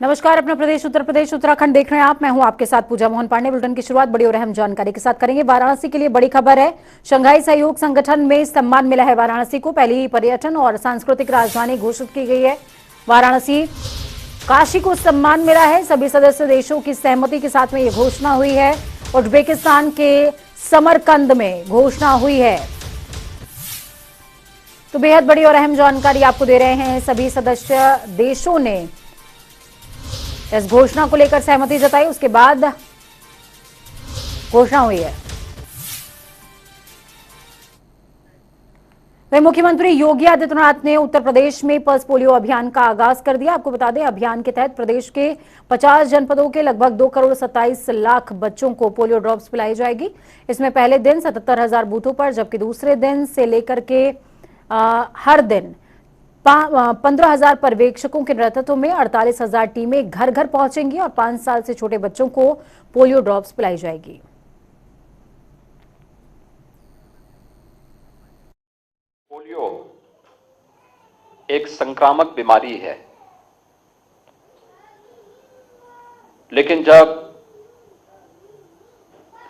नमस्कार। अपना प्रदेश उत्तर प्रदेश उत्तराखंड देख रहे हैं आप। मैं हूं आपके साथ पूजा मोहन पांडे। बुलेटिन की शुरुआत बड़ी और अहम जानकारी के साथ करेंगे। वाराणसी के लिए बड़ी खबर है। शंघाई सहयोग संगठन में सम्मान मिला है वाराणसी को। पहली पर्यटन और सांस्कृतिक राजधानी घोषित की गई है वाराणसी। काशी को सम्मान मिला है। सभी सदस्य देशों की सहमति के साथ में यह घोषणा हुई है। उज्बेकिस्तान के समरकंद में घोषणा हुई है। तो बेहद बड़ी और अहम जानकारी आपको दे रहे हैं। सभी सदस्य देशों ने इस घोषणा को लेकर सहमति जताई, उसके बाद घोषणा हुई है। वहीं मुख्यमंत्री योगी आदित्यनाथ ने उत्तर प्रदेश में पल्स पोलियो अभियान का आगाज कर दिया। आपको बता दें, अभियान के तहत प्रदेश के 50 जनपदों के लगभग 2,27,00,000 बच्चों को पोलियो ड्रॉप्स पिलाई जाएगी। इसमें पहले दिन 77,000 बूथों पर, जबकि दूसरे दिन से लेकर के हर दिन 15,000 पर्यवेक्षकों के नेतृत्व में 48,000 टीमें घर घर पहुंचेंगी और 5 साल से छोटे बच्चों को पोलियो ड्रॉप्स पिलाई जाएगी। पोलियो एक संक्रामक बीमारी है, लेकिन जब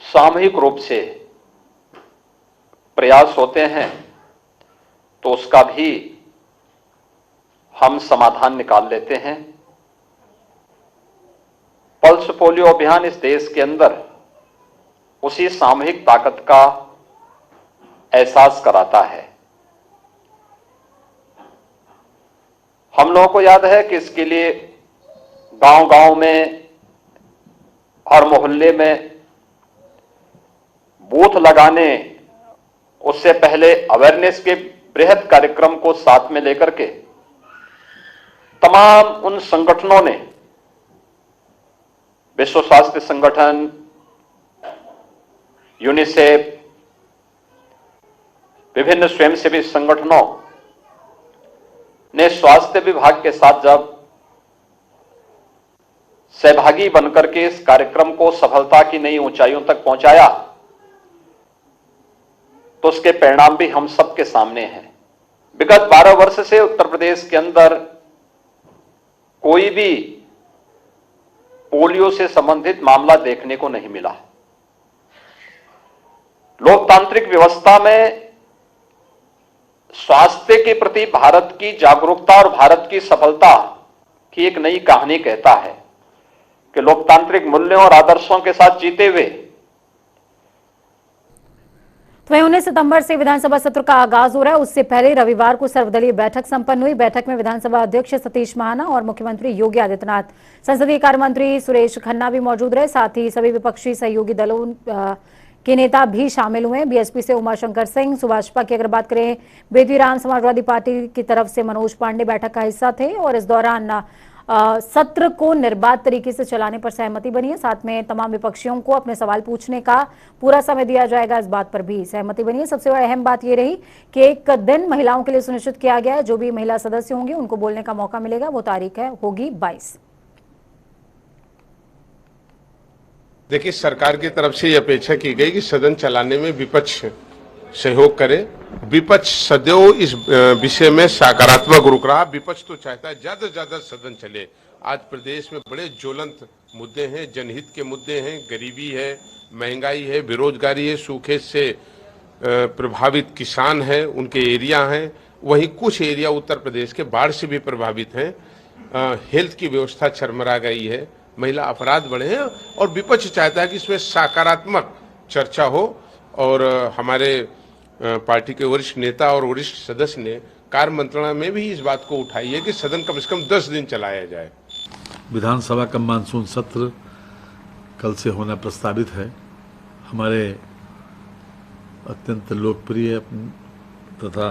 सामूहिक रूप से प्रयास होते हैं तो उसका भी हम समाधान निकाल लेते हैं। पल्स पोलियो अभियान इस देश के अंदर उसी सामूहिक ताकत का एहसास कराता है। हम लोगों को याद है कि इसके लिए गांव-गांव में, हर मोहल्ले में बूथ लगाने, उससे पहले अवेयरनेस के बृहद कार्यक्रम को साथ में लेकर के तमाम उन संगठनों ने, विश्व स्वास्थ्य संगठन, यूनिसेफ, विभिन्न स्वयंसेवी संगठनों ने स्वास्थ्य विभाग के साथ जब सहभागी बनकर के इस कार्यक्रम को सफलता की नई ऊंचाइयों तक पहुंचाया, तो उसके परिणाम भी हम सबके सामने हैं। विगत 12 वर्ष से उत्तर प्रदेश के अंदर कोई भी पोलियो से संबंधित मामला देखने को नहीं मिला। लोकतांत्रिक व्यवस्था में स्वास्थ्य के प्रति भारत की जागरूकता और भारत की सफलता की एक नई कहानी कहता है कि लोकतांत्रिक मूल्यों और आदर्शों के साथ जीते हुए। तो 19 सितंबर से विधानसभा सत्र का आगाज हो रहा है। उससे पहले रविवार को सर्वदलीय बैठक संपन्न हुई। बैठक में विधानसभा अध्यक्ष सतीश महाना और मुख्यमंत्री योगी आदित्यनाथ, संसदीय कार्य मंत्री सुरेश खन्ना भी मौजूद रहे। साथ ही सभी विपक्षी सहयोगी दलों के नेता भी शामिल हुए। बीएसपी से उमाशंकर सिंह, सुभाषपा की अगर बात करें, बेदीराम, समाजवादी पार्टी की तरफ से मनोज पांडे बैठक का हिस्सा थे और इस दौरान सत्र को निर्बाध तरीके से चलाने पर सहमति बनी है। साथ में तमाम विपक्षियों को अपने सवाल पूछने का पूरा समय दिया जाएगा, इस बात पर भी सहमति बनी है। सबसे बड़ी अहम बात यह रही कि एक दिन महिलाओं के लिए सुनिश्चित किया गया है। जो भी महिला सदस्य होंगे उनको बोलने का मौका मिलेगा। वो तारीख होगी 22। देखिए, सरकार की तरफ से यह अपेक्षा की गई कि सदन चलाने में विपक्ष सहयोग करे। विपक्ष सदैव इस विषय में सकारात्मक रुख रहा। विपक्ष तो चाहता है ज्यादा से ज्यादा सदन चले। आज प्रदेश में बड़े ज्वलंत मुद्दे हैं, जनहित के मुद्दे हैं, गरीबी है, महंगाई है, बेरोजगारी है, सूखे से प्रभावित किसान हैं, उनके एरिया हैं। वहीं कुछ एरिया उत्तर प्रदेश के बाढ़ से भी प्रभावित हैं। हेल्थ की व्यवस्था चरमरा गई है, महिला अपराध बढ़े हैं और विपक्ष चाहता है कि इसमें सकारात्मक चर्चा हो। और हमारे पार्टी के वरिष्ठ नेता और वरिष्ठ सदस्य ने कार्य मंत्रणा में भी इस बात को उठाई है कि सदन कम से कम 10 दिन चलाया जाए। विधानसभा का मानसून सत्र कल से होना प्रस्तावित है। हमारे अत्यंत लोकप्रिय तथा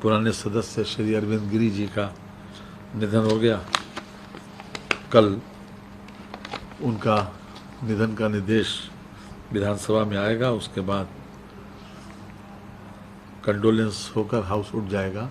पुराने सदस्य श्री अरविंद गिरी जी का निधन हो गया। कल उनका निधन का निर्देश विधानसभा में आएगा, उसके बाद कंडोलेंस होकर हाउस उठ जाएगा।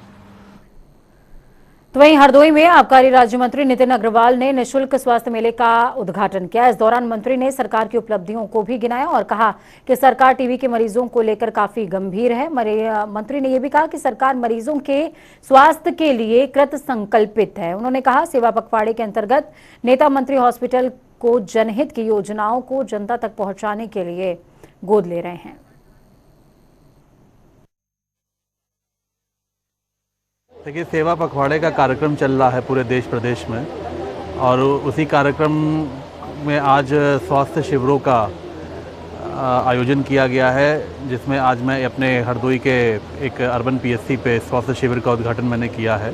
तो वहीं हरदोई में आबकारी राज्य मंत्री नितिन अग्रवाल ने निशुल्क स्वास्थ्य मेले का उद्घाटन किया। इस दौरान मंत्री ने सरकार की उपलब्धियों को भी गिनाया और कहा कि सरकार टीबी के मरीजों को लेकर काफी गंभीर है। मंत्री ने यह भी कहा कि सरकार मरीजों के स्वास्थ्य के लिए कृत संकल्पित है। उन्होंने कहा सेवा पखवाड़े के अंतर्गत नेता मंत्री हॉस्पिटल को जनहित की योजनाओं को जनता तक पहुंचाने के लिए गोद ले रहे हैं। देखिए, सेवा पखवाड़े का कार्यक्रम चल रहा है पूरे देश प्रदेश में और उसी कार्यक्रम में आज स्वास्थ्य शिविरों का आयोजन किया गया है, जिसमें आज मैं अपने हरदोई के एक अर्बन पीएचसी पे स्वास्थ्य शिविर का उद्घाटन मैंने किया है।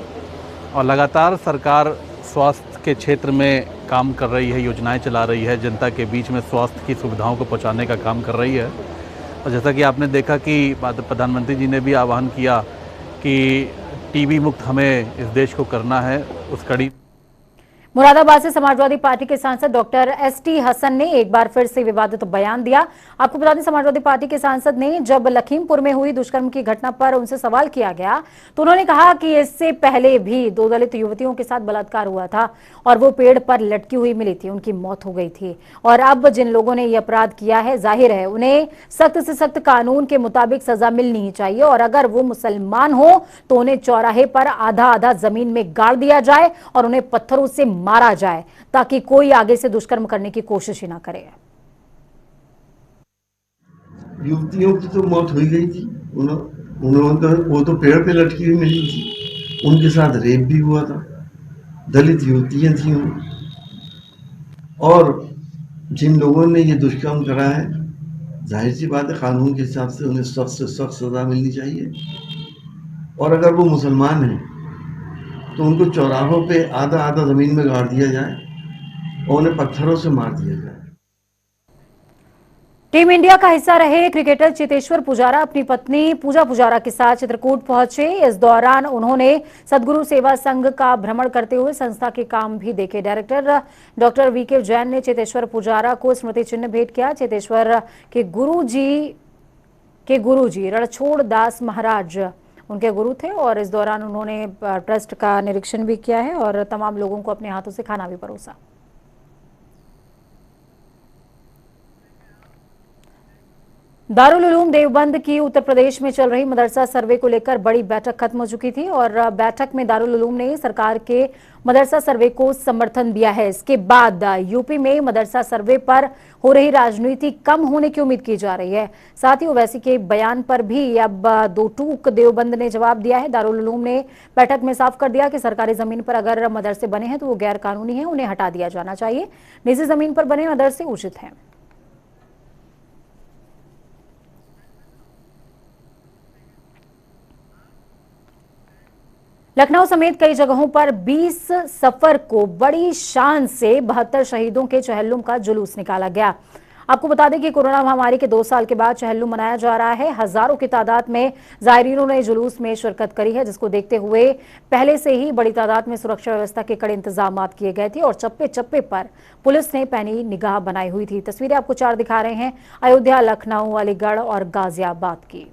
और लगातार सरकार स्वास्थ्य के क्षेत्र में काम कर रही है, योजनाएं चला रही है, जनता के बीच में स्वास्थ्य की सुविधाओं को पहुंचाने का काम कर रही है। और जैसा कि आपने देखा कि प्रधानमंत्री जी ने भी आह्वान किया कि टीबी मुक्त हमें इस देश को करना है, उस कड़ी मुरादाबाद से समाजवादी पार्टी के सांसद डॉक्टर एसटी हसन ने एक बार फिर से विवादित बयान दिया। आपको बता दें, समाजवादी पार्टी के सांसद ने जब लखीमपुर में हुई दुष्कर्म की घटना पर उनसे सवाल किया गया तो उन्होंने कहा कि इससे पहले भी 2 दलित युवतियों के साथ बलात्कार हुआ था और वो पेड़ पर लटकी हुई मिली थी, उनकी मौत हो गई थी। और अब जिन लोगों ने ये अपराध किया है, जाहिर है उन्हें सख्त से सख्त कानून के मुताबिक सजा मिलनी ही चाहिए और अगर वो मुसलमान हो तो उन्हें चौराहे पर आधा आधा जमीन में गाड़ दिया जाए और उन्हें पत्थरों से मारा जाए ताकि कोई आगे से दुष्कर्म करने की कोशिश ही ना करे। युवतियों की तो मौत हो गई थी, उन्होंने वो तो पेड़ पे लटकी हुई मिली थी, उनके साथ रेप भी हुआ था, दलित युवतियां थी और जिन लोगों ने ये दुष्कर्म करा है, जाहिर सी बात है कानून के हिसाब से उन्हें सख्त से सख्त सजा मिलनी चाहिए। और अगर वो मुसलमान हैं तो उनको चौराहों पे आधा आधा जमीन में गाड़ दिया जाए और उन्हें पत्थरों से मार दिया जाए। टीम इंडिया का हिस्सा रहे क्रिकेटर चेतेश्वर पुजारा अपनी पत्नी पूजा पुजारा के साथ चित्रकूट पहुंचे। इस दौरान उन्होंने सदगुरु सेवा संघ का भ्रमण करते हुए संस्था के काम भी देखे। डायरेक्टर डॉक्टर वीके जैन ने चेतेश्वर पुजारा को स्मृति चिन्ह भेंट किया। चेतेश्वर के गुरुजी रणछोड़ दास महाराज उनके गुरु थे और इस दौरान उन्होंने ट्रस्ट का निरीक्षण भी किया है और तमाम लोगों को अपने हाथों से खाना भी परोसा। दारुल उलूम देवबंद की उत्तर प्रदेश में चल रही मदरसा सर्वे को लेकर बड़ी बैठक खत्म हो चुकी थी और बैठक में दारुल उलूम ने सरकार के मदरसा सर्वे को समर्थन दिया है। इसके बाद यूपी में मदरसा सर्वे पर हो रही राजनीति कम होने की उम्मीद की जा रही है। साथ ही ओवैसी के बयान पर भी अब 2 टूक देवबंद ने जवाब दिया है। दारुल उलूम ने बैठक में साफ कर दिया कि सरकारी जमीन पर अगर मदरसे बने हैं तो वो गैर कानूनी है, उन्हें हटा दिया जाना चाहिए। निजी जमीन पर बने मदरसे उचित हैं। लखनऊ समेत कई जगहों पर 20 सफर को बड़ी शान से 72 शहीदों के चहल्लुम का जुलूस निकाला गया। आपको बता दें कि कोरोना महामारी के 2 साल के बाद चहल्लुम मनाया जा रहा है। हजारों की तादाद में जायरीनों ने जुलूस में शिरकत करी है, जिसको देखते हुए पहले से ही बड़ी तादाद में सुरक्षा व्यवस्था के कड़े इंतजाम किए गए थे और चप्पे चप्पे पर पुलिस ने पैनी निगाह बनाई हुई थी। तस्वीरें आपको 4 दिखा रहे हैं अयोध्या, लखनऊ, अलीगढ़ और गाजियाबाद की।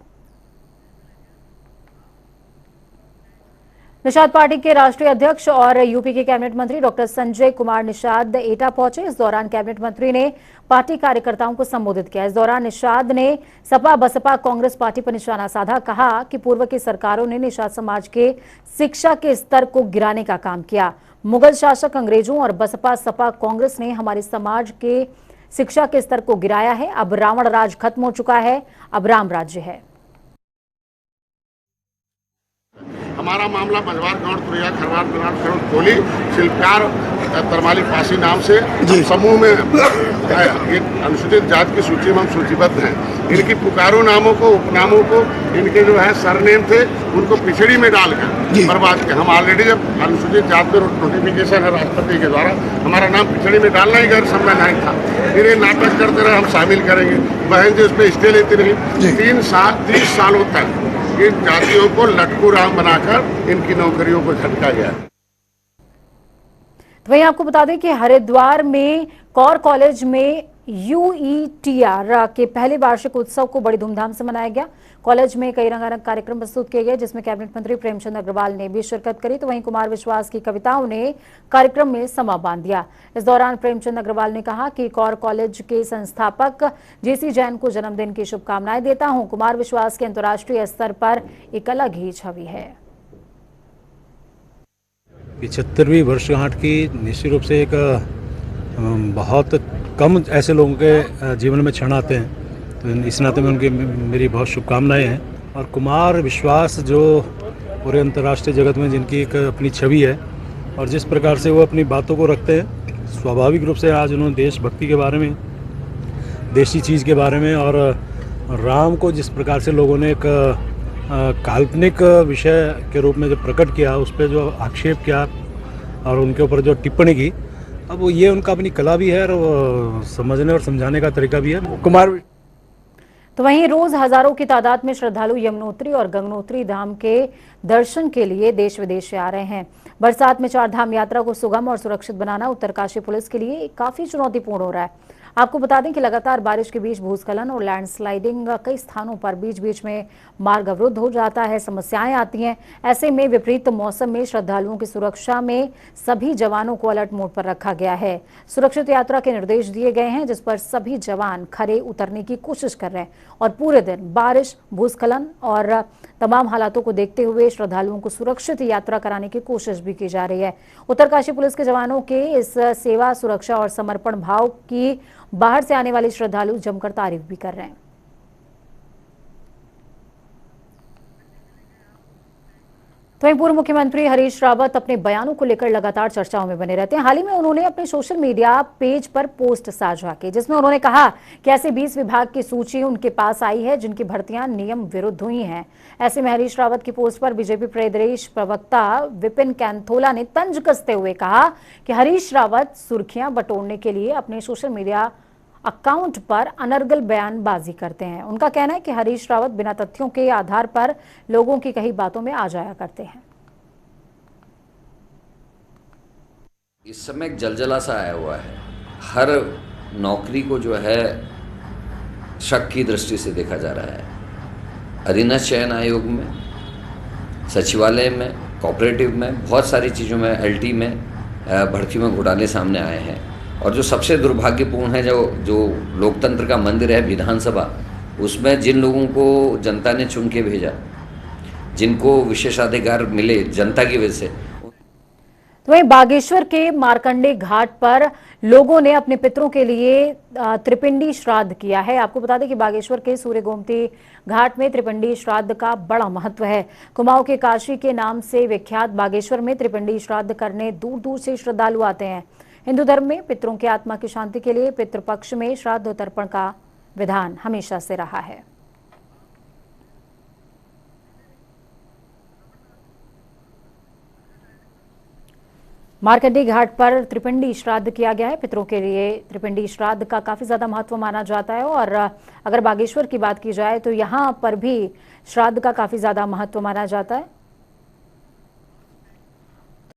निषाद पार्टी के राष्ट्रीय अध्यक्ष और यूपी के कैबिनेट मंत्री डॉक्टर संजय कुमार निषाद एटा पहुंचे। इस दौरान कैबिनेट मंत्री ने पार्टी कार्यकर्ताओं को संबोधित किया। इस दौरान निषाद ने सपा बसपा कांग्रेस पार्टी पर निशाना साधा। कहा कि पूर्व की सरकारों ने निषाद समाज के शिक्षा के स्तर को गिराने का काम किया। मुगल शासक अंग्रेजों और बसपा सपा कांग्रेस ने हमारे समाज के शिक्षा के स्तर को गिराया है। अब रावण राज खत्म हो चुका है, अब राम राज्य है। हमारा मामला मझवार गांव तुरैया खरवार खरोट कोली शिल्पकार तरमाली फांसी नाम से समूह में एक अनुसूचित जाति की सूची में हम सूचीबद्ध हैं। इनकी पुकारो नामों को, उपनामों को, इनके जो है सरनेम थे उनको पिछड़ी में डालकर बर्बाद किया। हम ऑलरेडी जब अनुसूचित जाति में नोटिफिकेशन है राष्ट्रपति के द्वारा, हमारा नाम पिछड़ी में डालना ही गैर संवैधानिक था। फिर ये नाटक करते रहे हम शामिल करेंगे, बहन जी उस पर स्टे लेती रही। 30 सालों तक इन जातियों को लटकू राम बनाकर इनकी नौकरियों को झटका गया। तो वहीं आपको बता दें कि हरिद्वार में कौर कॉलेज में UETR के पहले वार्षिक उत्सव को बड़ी धूमधाम से मनाया गया। कॉलेज में कई रंगारंग कार्यक्रम प्रस्तुत किए गए, जिसमें कैबिनेट मंत्री प्रेमचंद अग्रवाल ने भी शिरकत करी, तो वहीं कुमार विश्वास की कविताओं ने कार्यक्रम में समा बांध दिया। इस दौरान प्रेमचंद अग्रवाल ने कहा कि कौर कॉलेज के संस्थापक JC जैन को जन्मदिन की शुभकामनाएं देता हूं। कुमार विश्वास के अंतर्राष्ट्रीय स्तर पर एक अलग ही छवि है। 75वीं वर्षगांठ की निश्चित रूप से एक बहुत कम ऐसे लोगों के जीवन में क्षण आते हैं, तो इस नाते में उनकी मेरी बहुत शुभकामनाएं हैं। और कुमार विश्वास जो पूरे अंतर्राष्ट्रीय जगत में जिनकी एक अपनी छवि है और जिस प्रकार से वो अपनी बातों को रखते हैं, स्वाभाविक रूप से आज उन्होंने देशभक्ति के बारे में, देशी चीज़ के बारे में और राम को जिस प्रकार से लोगों ने एक काल्पनिक विषय के रूप में जो प्रकट किया, उस पर जो आक्षेप किया और उनके ऊपर जो टिप्पणी की, अब वो ये उनका अपनी कला भी है और समझने और समझाने का तरीका भी है। कुमार तो वहीं रोज हजारों की तादाद में श्रद्धालु यमुनोत्री और गंगोत्री धाम के दर्शन के लिए देश विदेश से आ रहे हैं। बरसात में चार धाम यात्रा को सुगम और सुरक्षित बनाना उत्तरकाशी पुलिस के लिए काफी चुनौतीपूर्ण हो रहा है। आपको बता दें कि लगातार बारिश के बीच भूस्खलन और लैंडस्लाइडिंग कई स्थानों पर बीच बीच में मार्ग अवरुद्ध हो जाता है, समस्याएं आती हैं। ऐसे में विपरीत मौसम में श्रद्धालुओं की सुरक्षा में सभी जवानों को अलर्ट मोड पर रखा गया है। सुरक्षित यात्रा के निर्देश दिए गए हैं, जिस पर सभी जवान खरे उतरने की कोशिश कर रहे हैं और पूरे दिन बारिश, भूस्खलन और तमाम हालातों को देखते हुए श्रद्धालुओं को सुरक्षित यात्रा कराने की कोशिश भी की जा रही है। उत्तरकाशी पुलिस के जवानों के इस सेवा, सुरक्षा और समर्पण भाव की बाहर से आने वाले श्रद्धालु जमकर तारीफ भी कर रहे हैं। तो वहीं पूर्व मुख्यमंत्री हरीश रावत अपने बयानों को लेकर लगातार चर्चाओं में बने रहते हैं। हाल ही में उन्होंने अपने सोशल मीडिया पेज पर पोस्ट साझा की, जिसमें उन्होंने कहा कि ऐसे 20 विभाग की सूची उनके पास आई है जिनकी भर्तियां नियम विरुद्ध हुई हैं। ऐसे में हरीश रावत की पोस्ट पर बीजेपी प्रदेश प्रवक्ता विपिन कैंथोला ने तंज कसते हुए कहा कि हरीश रावत सुर्खियां बटोरने के लिए अपने सोशल मीडिया अकाउंट पर अनर्गल बयानबाजी करते हैं। उनका कहना है कि हरीश रावत बिना तथ्यों के आधार पर लोगों की कही बातों में आ जाया करते हैं। इस समय एक जलजला सा आया हुआ है। हर नौकरी को जो है शक की दृष्टि से देखा जा रहा है। अधीनस्थ चयन आयोग में, सचिवालय में, कोऑपरेटिव में, बहुत सारी चीज़ों में, LT में भर्तियों में घोटाले सामने आए हैं। और जो सबसे दुर्भाग्यपूर्ण है, जो लोकतंत्र का मंदिर है विधानसभा, उसमें जिन लोगों को जनता ने चुन के भेजा, जिनको विशेषाधिकार मिले जनता की वजह से। तो वहीं बागेश्वर के मार्कंडे घाट पर लोगों ने अपने पितरों के लिए त्रिपिंडी श्राद्ध किया है। आपको बता दें कि बागेश्वर के सूर्य गोमती घाट में त्रिपिंडी श्राद्ध का बड़ा महत्व है। कुमाऊं के काशी के नाम से विख्यात बागेश्वर में त्रिपिंडी श्राद्ध करने दूर दूर से श्रद्धालु आते हैं। हिंदू धर्म में पितरों की आत्मा की शांति के लिए पितृपक्ष में श्राद्ध और तर्पण का विधान हमेशा से रहा है। मार्कंडे घाट पर त्रिपिंडी श्राद्ध किया गया है। पितरों के लिए त्रिपिंडी श्राद्ध का काफी ज्यादा महत्व माना जाता है और अगर बागेश्वर की बात की जाए तो यहाँ पर भी श्राद्ध का काफी ज्यादा महत्व माना जाता है।